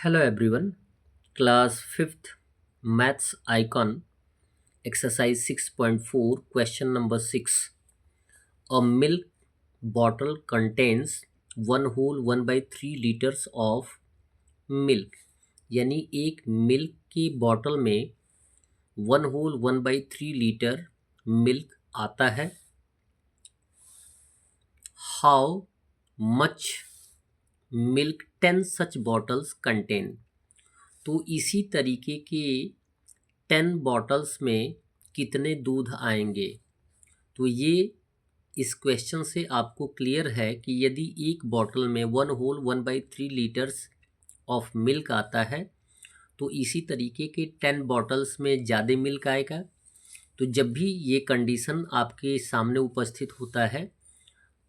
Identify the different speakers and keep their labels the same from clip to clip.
Speaker 1: Hello everyone, class 5th maths icon exercise 6.4 question number 6. A milk bottle contains 1 whole 1 by 3 liters of milk. यानी एक milk की bottle में 1 whole 1 by 3 litre milk आता है. How much milk 10 such bottles contain? तो इसी तरीके के 10 बॉटल्स में कितने दूध आएंगे. तो ये इस क्वेश्चन से आपको क्लियर है कि यदि एक बॉटल में 1 whole 1 by 3 litres of milk आता है तो इसी तरीके के 10 बॉटल्स में ज़्यादा मिल्क आएगा. तो जब भी ये कंडीशन आपके सामने उपस्थित होता है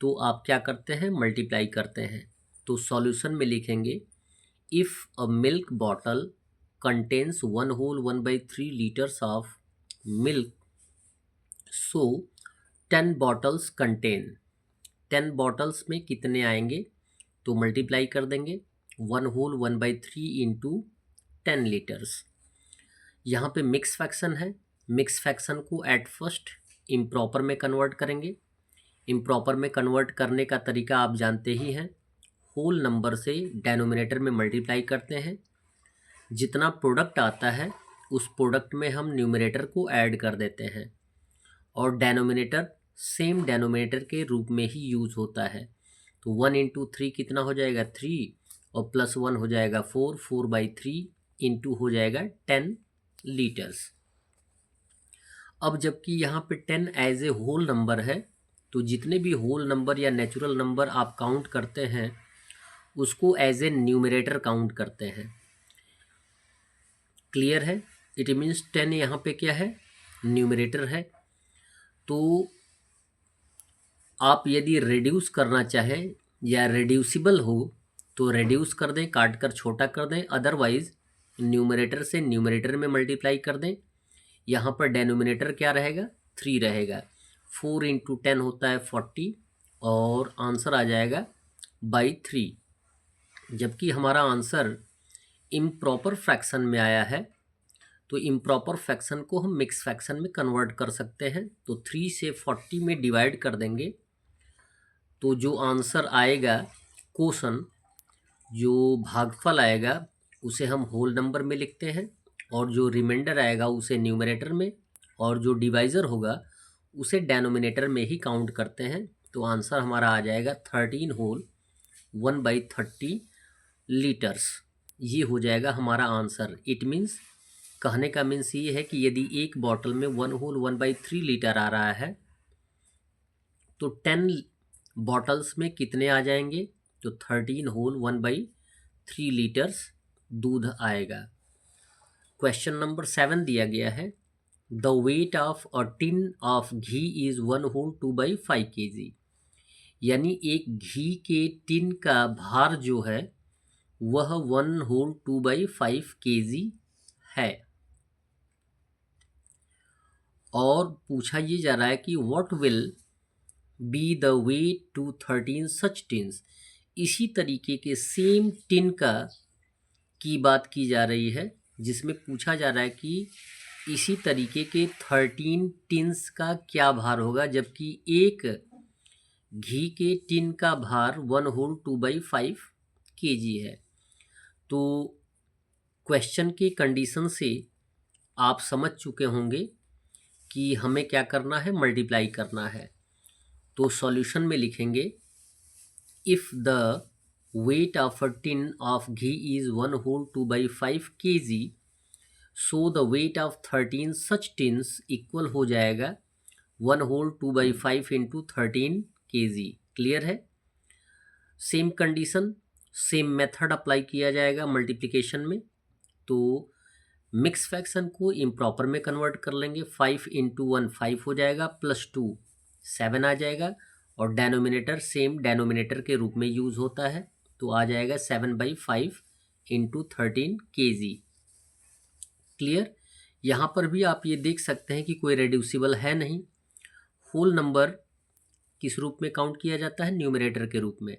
Speaker 1: तो आप क्या करते हैं, मल्टीप्लाई करते हैं. तो सॉल्यूशन में लिखेंगे if a milk bottle contains 1 whole 1 by 3 liters of milk, so 10 bottles contain. 10 bottles में कितने आएंगे तो मल्टीप्लाई कर देंगे 1 whole 1 by 3 इंटू 10 लीटर्स. यहाँ पे मिक्स फ्रैक्शन है. मिक्स फ्रैक्शन को एट फर्स्ट इम्प्रॉपर में कन्वर्ट करेंगे. इम्प्रॉपर में कन्वर्ट करने का तरीका आप जानते ही हैं. होल नंबर से डेनोमिनेटर में मल्टीप्लाई करते हैं. जितना प्रोडक्ट आता है उस प्रोडक्ट में हम न्यूमरेटर को ऐड कर देते हैं और डेनोमिनेटर सेम डेनोमिनेटर के रूप में ही यूज होता है. तो 1 इंटू 3 कितना हो जाएगा 3 और प्लस 1 हो जाएगा 4. 4/3 इंटू हो जाएगा 10 लीटर्स. अब जबकि यहाँ पे 10 एज ए होल नंबर है तो जितने भी होल नंबर या नेचुरल नंबर आप काउंट करते हैं उसको एज ए न्यूमरेटर काउंट करते हैं. क्लियर है. इट मीन्स 10 यहाँ पे क्या है, न्यूमरेटर है. तो आप यदि रिड्यूस करना चाहें या रिड्यूसिबल हो तो रिड्यूस कर दें, काट कर छोटा कर दें. अदरवाइज न्यूमरेटर से न्यूमरेटर में मल्टीप्लाई कर दें. यहाँ पर डेनोमिनेटर क्या रहेगा 3 रहेगा. 4 इंटू 10 होता है 40 और आंसर आ जाएगा बाई 3. जबकि हमारा आंसर इम्प्रॉपर फ्रैक्शन में आया है तो इम्प्रॉपर फ्रैक्शन को हम मिक्स फ्रैक्शन में कन्वर्ट कर सकते हैं. तो 3 से 40 में डिवाइड कर देंगे तो जो आंसर आएगा क्वोशन, जो भागफल आएगा उसे हम होल नंबर में लिखते हैं और जो रिमाइंडर आएगा उसे न्यूमरेटर में और जो डिवाइज़र होगा उसे डेनोमिनेटर में ही काउंट करते हैं. तो आंसर हमारा आ जाएगा 13 होल 1/30 लीटर्स. ये हो जाएगा हमारा आंसर. इट मीन्स कहने का मीन्स ये है कि यदि एक बॉटल में 1 whole 1/3 लीटर आ रहा है तो 10 बॉटल्स में कितने आ जाएंगे तो 13 होल 1/3 लीटर्स दूध आएगा. क्वेश्चन नंबर 7 दिया गया है the weight of a tin of ghee is 1 whole 2/5 kg. यानी एक घी के टिन का भार जो है वह 1 whole 2/5 kg है. और पूछा ये जा रहा है कि what will be the weight to 13 such tins. इसी तरीके के सेम टिन की बात की जा रही है जिसमें पूछा जा रहा है कि इसी तरीके के 13 टिन्स का क्या भार होगा जबकि एक घी के टिन का भार 1 whole 2/5 kg है. तो क्वेश्चन के कंडीशन से आप समझ चुके होंगे कि हमें क्या करना है, मल्टीप्लाई करना है. तो सॉल्यूशन में लिखेंगे if the weight of a tin of ghee is 1 whole 2/5 kg so the weight of 13 such tins equal हो जाएगा 1 whole 2/5 इंटू 13 kg. क्लियर है. Same condition same method apply किया जाएगा मल्टीप्लिकेशन में. तो मिक्स फ्रैक्शन को इम्प्रॉपर में कन्वर्ट कर लेंगे. 5 इंटू 1 5 हो जाएगा प्लस 2 7 आ जाएगा और डेनोमिनेटर सेम डेनोमिनेटर के रूप में यूज़ होता है तो आ जाएगा 7/5 इंटू 13 kg. क्लियर. यहाँ पर भी आप ये देख सकते हैं कि कोई रेड्यूसिबल है नहीं. होल नंबर किस रूप में काउंट किया जाता है, न्यूमरेटर के रूप में.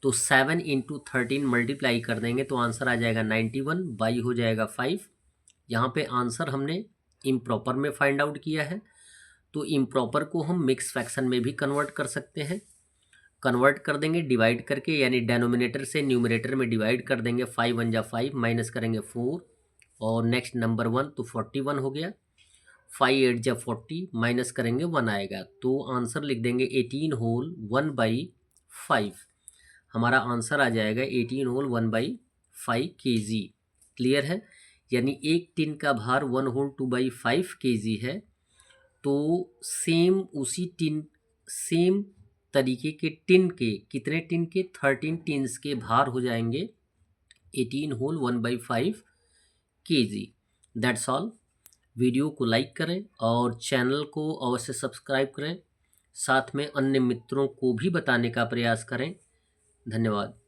Speaker 1: तो 7 इंटू 13 मल्टीप्लाई कर देंगे तो आंसर आ जाएगा 91, बाई हो जाएगा 5। यहाँ पे आंसर हमने इम्प्रॉपर में फाइंड आउट किया है, तो इम्प्रॉपर को हम मिक्स फ्रैक्शन में भी कन्वर्ट कर सकते हैं। कन्वर्ट कर देंगे डिवाइड करके, यानी डेनोमिनेटर से न्यूमरेटर में डिवाइड कर देंगे। 5 1 जा 5, माइनस करेंगे 4 और नेक्स्ट नंबर 1 तो 41 हो गया। 5 8 जा 40, माइनस करेंगे 1 आएगा, तो आंसर लिख देंगे 18 होल 1/5। हमारा आंसर आ जाएगा 18 होल 1/5 kg। क्लियर है? यानी एक टिन का भार 1 होल 2/5 kg है। तो सेम उसी टिन, सेम तरीके के टिन के कितने टिन के 13 टिन्स के भार हो जाएंगे 18 whole 1/5 kg। That's all. Video को लाइक करें और चैनल को अवश्य सब्सक्राइब करें, साथ में अन्य मित्रों को भी बताने का प्रयास करें। धन्यवाद।